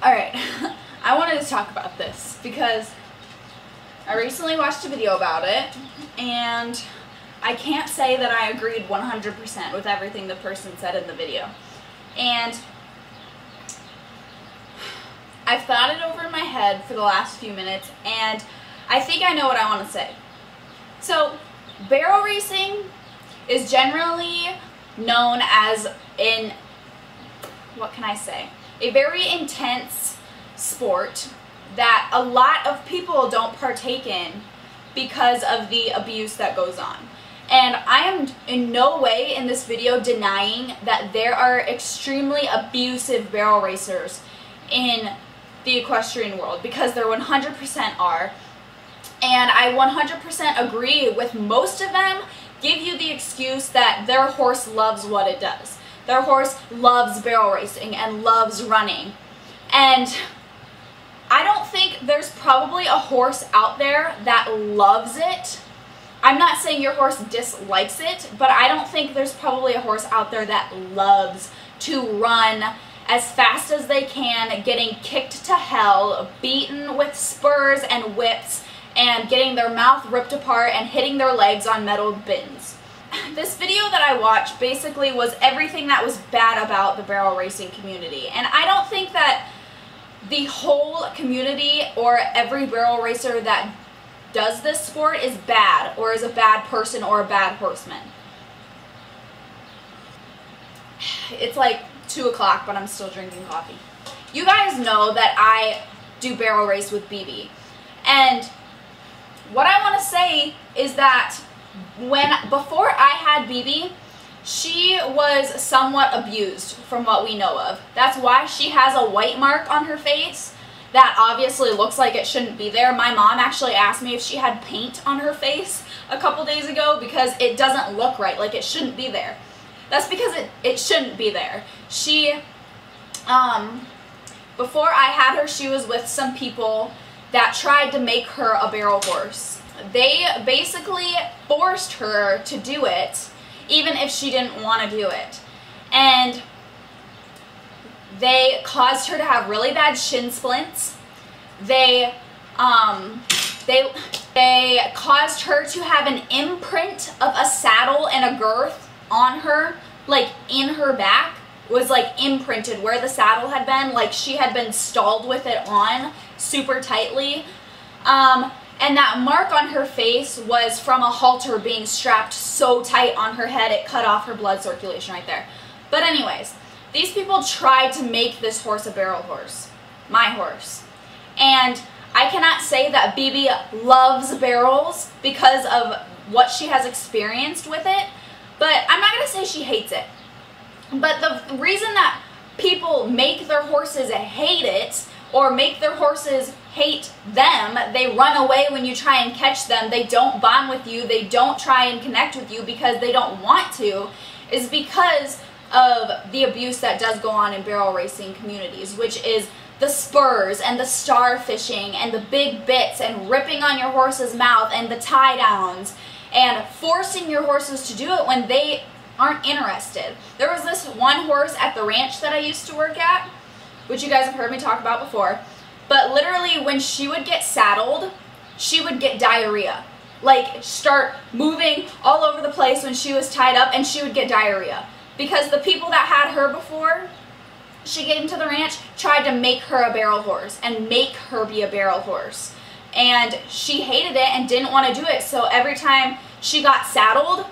Alright, I wanted to talk about this because I recently watched a video about it, and I can't say that I agreed 100% with everything the person said in the video. And I've thought it over in my head for the last few minutes, and I think I know what I want to say. So, barrel racing is generally known as what can I say? A very intense sport that a lot of people don't partake in because of the abuse that goes on. And I am in no way in this video denying that there are extremely abusive barrel racers in the equestrian world, because there 100% are. And I 100% agree with most of them. Give you the excuse that their horse loves what it does. Their horse loves barrel racing and loves running. And I don't think there's probably a horse out there that loves it. I'm not saying your horse dislikes it, but I don't think there's probably a horse out there that loves to run as fast as they can, getting kicked to hell, beaten with spurs and whips, and getting their mouth ripped apart and hitting their legs on metal bins. This video that I watched basically was everything that was bad about the barrel racing community. And I don't think that the whole community or every barrel racer that does this sport is bad, or is a bad person, or a bad horseman. It's like 2 o'clock, but I'm still drinking coffee. You guys know that I do barrel race with BB. And what I want to say is that before I had BB, she was somewhat abused from what we know of. That's why she has a white mark on her face that obviously looks like it shouldn't be there. My mom actually asked me if she had paint on her face a couple days ago because it doesn't look right, like it shouldn't be there. That's because it shouldn't be there. She, before I had her, she was with some people that tried to make her a barrel horse. They basically forced her to do it, even if she didn't want to do it. And they caused her to have really bad shin splints. They caused her to have an imprint of a saddle and a girth on her, like in her back, was like imprinted where the saddle had been, like she had been stalled with it on super tightly. And that mark on her face was from a halter being strapped so tight on her head it cut off her blood circulation right there. But anyways, these people tried to make this horse a barrel horse, my horse. And I cannot say that BB loves barrels because of what she has experienced with it, but I'm not going to say she hates it. But the reason that people make their horses hate it, or make their horses hate them, they run away when you try and catch them, they don't bond with you, they don't try and connect with you because they don't want to, is because of the abuse that does go on in barrel racing communities, which is the spurs and the star fishing and the big bits and ripping on your horse's mouth and the tie downs and forcing your horses to do it when they aren't interested. There was this one horse at the ranch that I used to work at, which you guys have heard me talk about before, but literally when she would get saddled, she would get diarrhea. Like, start moving all over the place when she was tied up, and she would get diarrhea. Because the people that had her before she came to the ranch tried to make her a barrel horse and make her be a barrel horse. And she hated it and didn't want to do it, so every time she got saddled,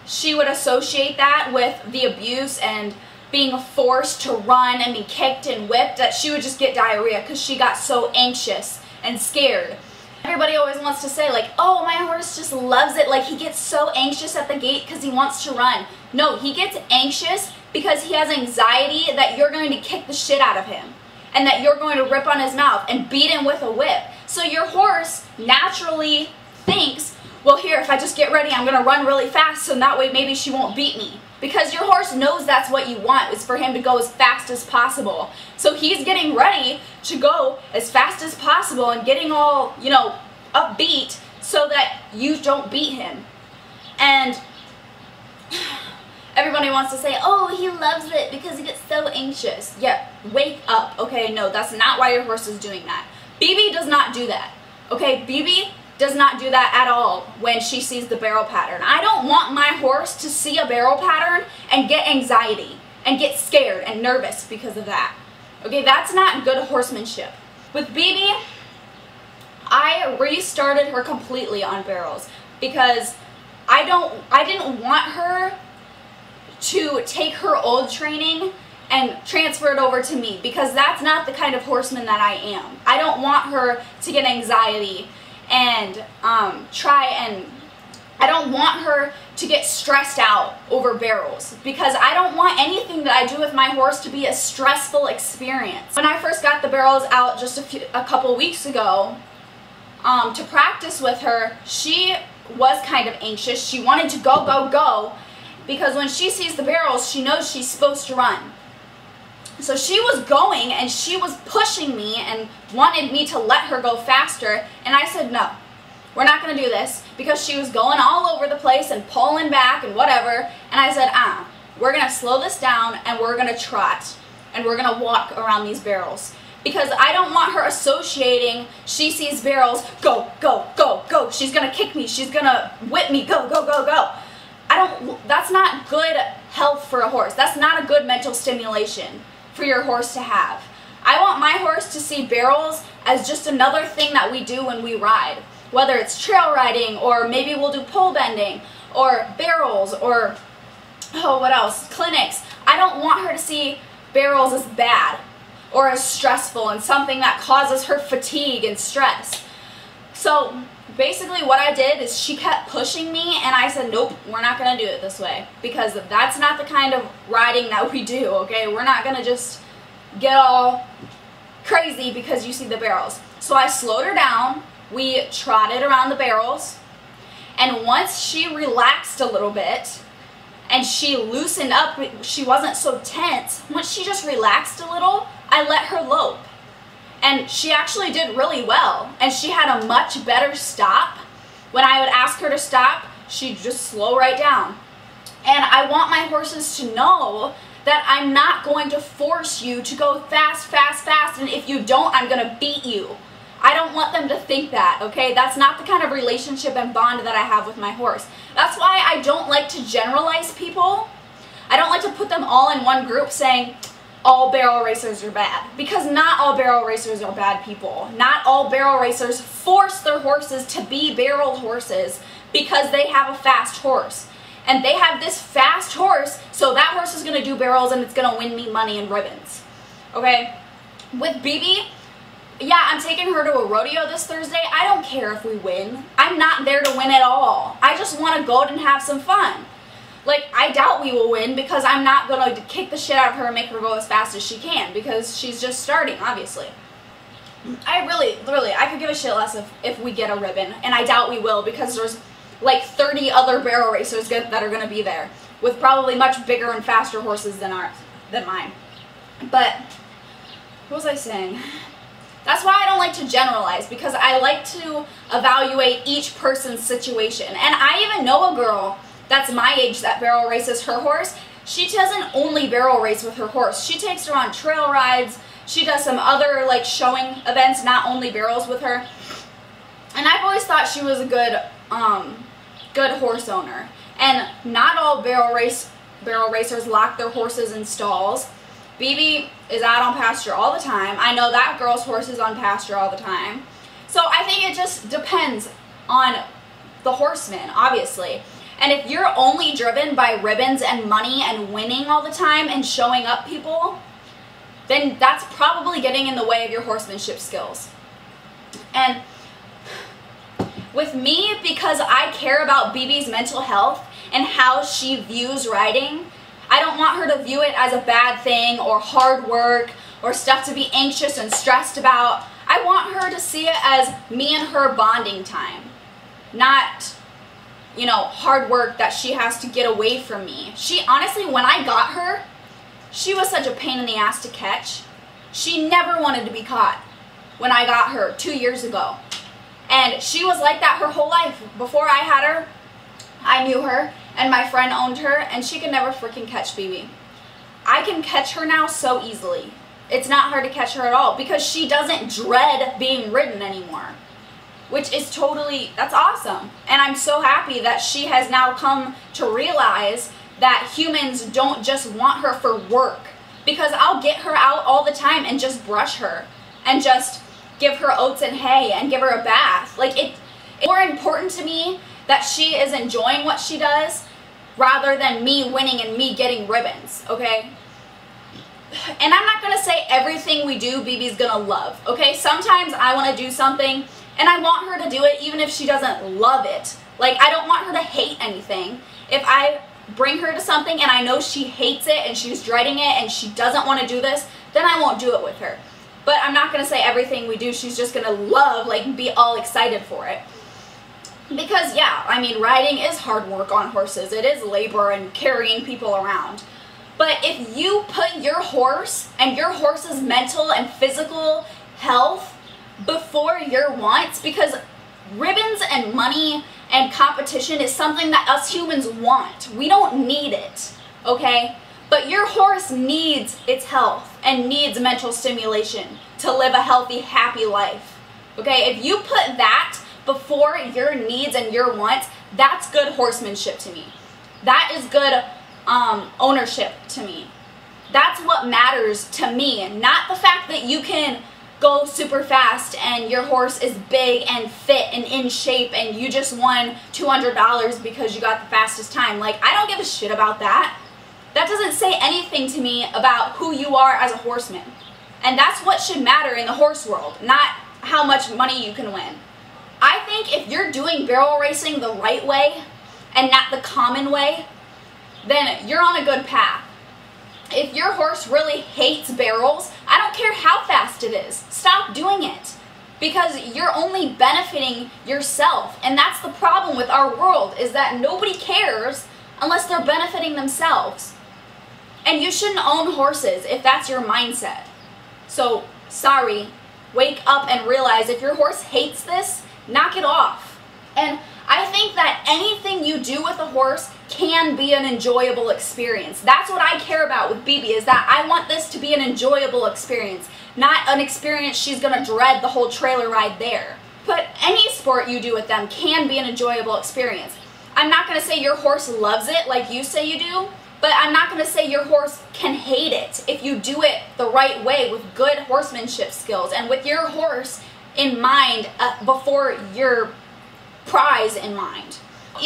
she would associate that with the abuse and being forced to run and be kicked and whipped, that she would just get diarrhea because she got so anxious and scared. Everybody always wants to say, like, oh, my horse just loves it, like he gets so anxious at the gate because he wants to run. No, he gets anxious because he has anxiety that you're going to kick the shit out of him and that you're going to rip on his mouth and beat him with a whip. So your horse naturally thinks, well, here, if I just get ready, I'm going to run really fast so that way maybe she won't beat me. Because your horse knows that's what you want, is for him to go as fast as possible. So he's getting ready to go as fast as possible and getting all, you know, upbeat so that you don't beat him. And everybody wants to say, oh, he loves it because he gets so anxious. Yeah, wake up, okay? No, that's not why your horse is doing that. BB does not do that, okay? BB does not do that at all when she sees the barrel pattern. I don't want my horse to see a barrel pattern and get anxiety and get scared and nervous because of that. Okay, that's not good horsemanship. With BB, I restarted her completely on barrels because I didn't want her to take her old training and transfer it over to me, because that's not the kind of horseman that I am. I don't want her to get anxiety and I don't want her to get stressed out over barrels, because I don't want anything that I do with my horse to be a stressful experience. When I first got the barrels out just a couple weeks ago to practice with her, she was kind of anxious. She wanted to go, go, go, because when she sees the barrels, she knows she's supposed to run. So she was going and she was pushing me and wanted me to let her go faster, and I said no. We're not going to do this, because she was going all over the place and pulling back and whatever, and I said, we're going to slow this down and we're going to trot and we're going to walk around these barrels, because I don't want her associating, she sees barrels, go, go, go, go, she's going to kick me, she's going to whip me, go, go, go, go. That's not good health for a horse. That's not a good mental stimulation for your horse to have. I want my horse to see barrels as just another thing that we do when we ride. Whether it's trail riding, or maybe we'll do pole bending, or barrels, or, oh, what else? Clinics. I don't want her to see barrels as bad or as stressful and something that causes her fatigue and stress. So basically what I did is she kept pushing me, and I said, nope, we're not going to do it this way, because that's not the kind of riding that we do, okay? We're not going to just get all crazy because you see the barrels. So I slowed her down. We trotted around the barrels, and once she relaxed a little bit and she loosened up, she wasn't so tense, once she just relaxed a little, I let her lope. And she actually did really well, and she had a much better stop. When I would ask her to stop, she'd just slow right down. And I want my horses to know that I'm not going to force you to go fast, fast, fast, and if you don't, I'm going to beat you. I don't want them to think that, okay? That's not the kind of relationship and bond that I have with my horse. That's why I don't like to generalize people. I don't like to put them all in one group saying all barrel racers are bad, because not all barrel racers are bad people. Not all barrel racers force their horses to be barrel horses because they have a fast horse. And they have this fast horse, so that horse is going to do barrels and it's going to win me money and ribbons. Okay? With BB, yeah, I'm taking her to a rodeo this Thursday. I don't care if we win. I'm not there to win at all. I just want to go and have some fun. Like, I doubt we will win, because I'm not going to kick the shit out of her and make her go as fast as she can, because she's just starting, obviously. I could give a shit less if we get a ribbon, and I doubt we will, because there's like 30 other barrel racers that are going to be there, with probably much bigger and faster horses than mine. But, what was I saying? That's why I don't like to generalize, because I like to evaluate each person's situation. And I even know a girl that's my age that barrel races her horse. She doesn't only barrel race with her horse. She takes her on trail rides. She does some other like showing events, not only barrels, with her. And I've always thought she was a good horse owner. And not all barrel racers lock their horses in stalls. BB is out on pasture all the time. I know that girl's horse is on pasture all the time. So I think it just depends on the horseman, obviously. And if you're only driven by ribbons and money and winning all the time and showing up people, then that's probably getting in the way of your horsemanship skills. And with me, because I care about BB's mental health and how she views riding, I don't want her to view it as a bad thing or hard work or stuff to be anxious and stressed about. I want her to see it as me and her bonding time, not, you know, hard work that she has to get away from me. She, honestly, when I got her, she was such a pain in the ass to catch. She never wanted to be caught when I got her 2 years ago. And she was like that her whole life. Before I had her, I knew her, and my friend owned her, and she could never freaking catch BB. I can catch her now so easily. It's not hard to catch her at all because she doesn't dread being ridden anymore, which is totally, that's awesome. And I'm so happy that she has now come to realize that humans don't just want her for work, because I'll get her out all the time and just brush her and just give her oats and hay and give her a bath. Like, it's more important to me that she is enjoying what she does rather than me winning and me getting ribbons, okay? And I'm not gonna say everything we do BB's gonna love, okay? Sometimes I wanna do something and I want her to do it even if she doesn't love it. Like, I don't want her to hate anything. If I bring her to something and I know she hates it and she's dreading it and she doesn't want to do this, then I won't do it with her. But I'm not going to say everything we do she's just going to love, like be all excited for it. Because yeah, I mean, riding is hard work on horses. It is labor and carrying people around. But if you put your horse and your horse's mental and physical health before your wants, because ribbons and money and competition is something that us humans want. We don't need it, okay? But your horse needs its health and needs mental stimulation to live a healthy, happy life, okay? If you put that before your needs and your wants, that's good horsemanship to me. That is good ownership to me. That's what matters to me, not the fact that you can go super fast and your horse is big and fit and in shape and you just won $200 because you got the fastest time. Like, I don't give a shit about that. That doesn't say anything to me about who you are as a horseman. And that's what should matter in the horse world, not how much money you can win. I think if you're doing barrel racing the right way and not the common way, then you're on a good path. If your horse really hates barrels, I don't care how fast it is. Stop doing it. Because you're only benefiting yourself. And that's the problem with our world, is that nobody cares unless they're benefiting themselves. And you shouldn't own horses if that's your mindset. So, sorry, wake up and realize if your horse hates this, knock it off. And I think that anything you do with a horse can be an enjoyable experience. That's what I care about with BB, is that I want this to be an enjoyable experience, not an experience she's gonna dread the whole trailer ride there. But any sport you do with them can be an enjoyable experience. I'm not gonna say your horse loves it like you say you do, but I'm not gonna say your horse can hate it if you do it the right way with good horsemanship skills and with your horse in mind before your prize in mind.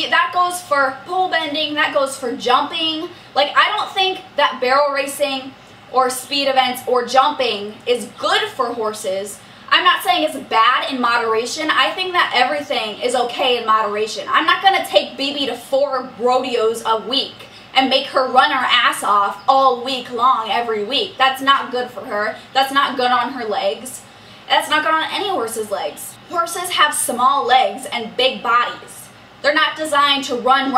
That goes for pole bending, that goes for jumping. Like, I don't think that barrel racing or speed events or jumping is good for horses. I'm not saying it's bad in moderation. I think that everything is okay in moderation. I'm not gonna take BB to 4 rodeos a week and make her run her ass off all week long every week. That's not good for her. That's not good on her legs. That's not good on any horse's legs. Horses have small legs and big bodies. They're not designed to run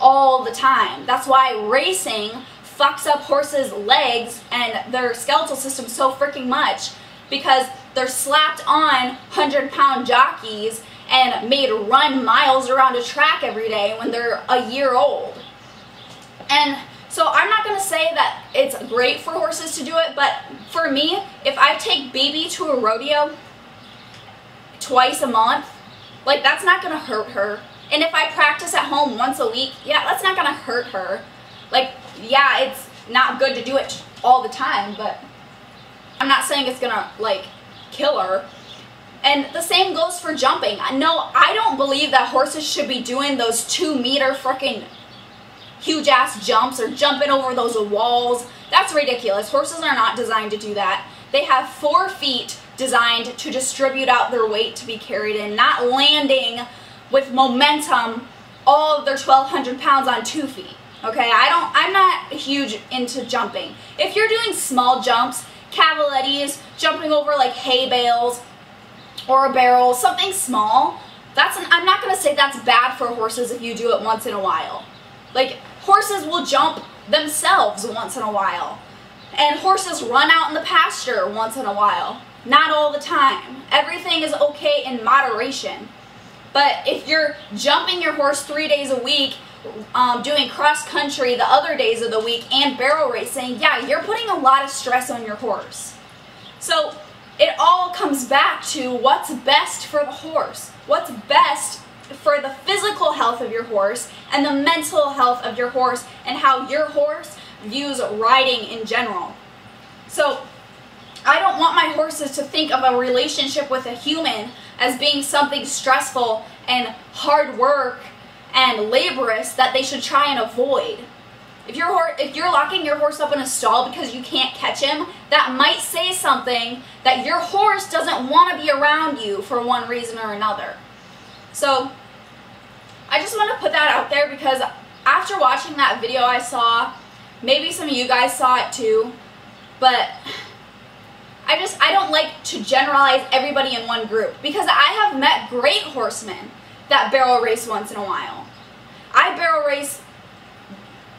all the time. That's why racing fucks up horses' legs and their skeletal system so freaking much, because they're slapped on 100-pound jockeys and made run miles around a track every day when they're a year old. And so I'm not going to say that it's great for horses to do it, but for me, if I take BB to a rodeo twice a month, like, that's not going to hurt her. And if I practice at home once a week, yeah, that's not going to hurt her. Like, yeah, it's not good to do it all the time, but I'm not saying it's going to, like, kill her. And the same goes for jumping. No, I don't believe that horses should be doing those 2-meter freaking huge-ass jumps or jumping over those walls. That's ridiculous. Horses are not designed to do that. They have 4 feet designed to distribute out their weight to be carried in, not landing with momentum all of their 1,200 pounds on 2 feet. Okay, I'm not huge into jumping. If you're doing small jumps, cavalettis, jumping over like hay bales or a barrel, something small, I'm not gonna say that's bad for horses if you do it once in a while. Like, horses will jump themselves once in a while. And horses run out in the pasture once in a while. Not all the time. Everything is okay in moderation. But if you're jumping your horse 3 days a week doing cross country the other days of the week and barrel racing, yeah, you're putting a lot of stress on your horse. So it all comes back to what's best for the horse, what's best for the physical health of your horse and the mental health of your horse and how your horse views riding in general. So I don't want my horses to think of a relationship with a human as being something stressful and hard work and laborious that they should try and avoid. If you're locking your horse up in a stall because you can't catch him, that might say something that your horse doesn't want to be around you for one reason or another. So I just want to put that out there because after watching that video I saw, maybe some of you guys saw it too, but I don't like to generalize everybody in one group because I have met great horsemen that barrel race once in a while. I barrel race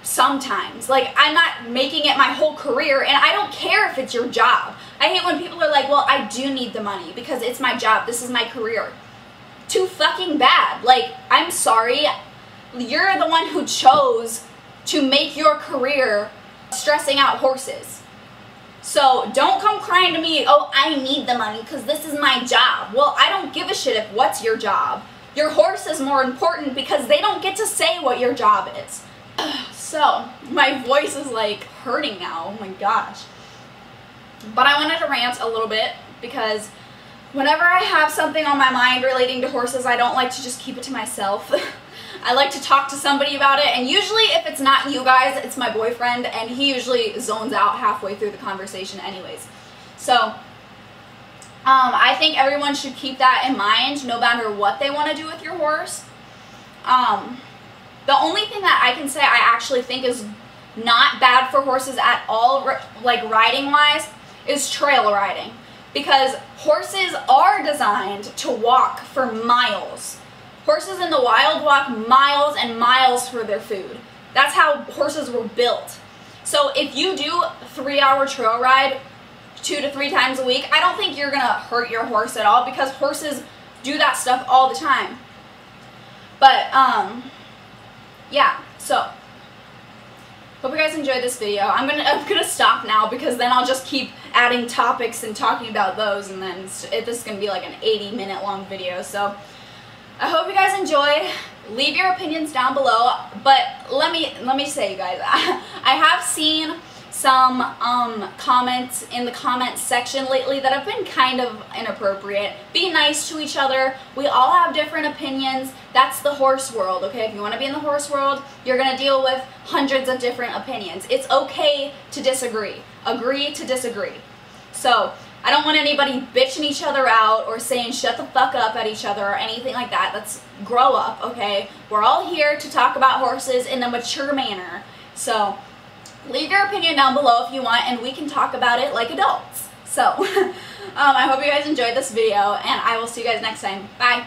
sometimes. Like, I'm not making it my whole career, and I don't care if it's your job. I hate when people are like, well, I do need the money because it's my job. This is my career. Too fucking bad. Like, I'm sorry. You're the one who chose to make your career stressing out horses. So don't come crying to me, oh, I need the money because this is my job. Well, I don't give a shit if what's your job. Your horse is more important because they don't get to say what your job is. So, my voice is like hurting now, oh my gosh. But I wanted to rant a little bit because whenever I have something on my mind relating to horses, I don't like to just keep it to myself. I like to talk to somebody about it, and usually if it's not you guys, it's my boyfriend, and he usually zones out halfway through the conversation anyways. So, I think everyone should keep that in mind no matter what they want to do with your horse. The only thing that I can say I actually think is not bad for horses at all, like riding-wise, is trail riding. Because horses are designed to walk for miles. Horses in the wild walk miles and miles for their food. That's how horses were built. So if you do a 3-hour trail ride 2 to 3 times a week, I don't think you're gonna hurt your horse at all because horses do that stuff all the time. But, yeah, so hope you guys enjoyed this video. I'm gonna stop now because then I'll just keep adding topics and talking about those, and then this is gonna be like an 80-minute long video. So I hope you guys enjoyed. Leave your opinions down below. But let me say, you guys, I have seen some comments in the comments section lately that have been kind of inappropriate. Be nice to each other. We all have different opinions. That's the horse world, okay? If you want to be in the horse world, you're going to deal with hundreds of different opinions. It's okay to disagree. Agree to disagree. So, I don't want anybody bitching each other out or saying shut the fuck up at each other or anything like that. Let's grow up, okay? We're all here to talk about horses in a mature manner. So, leave your opinion down below if you want, and we can talk about it like adults. So, I hope you guys enjoyed this video, and I will see you guys next time. Bye!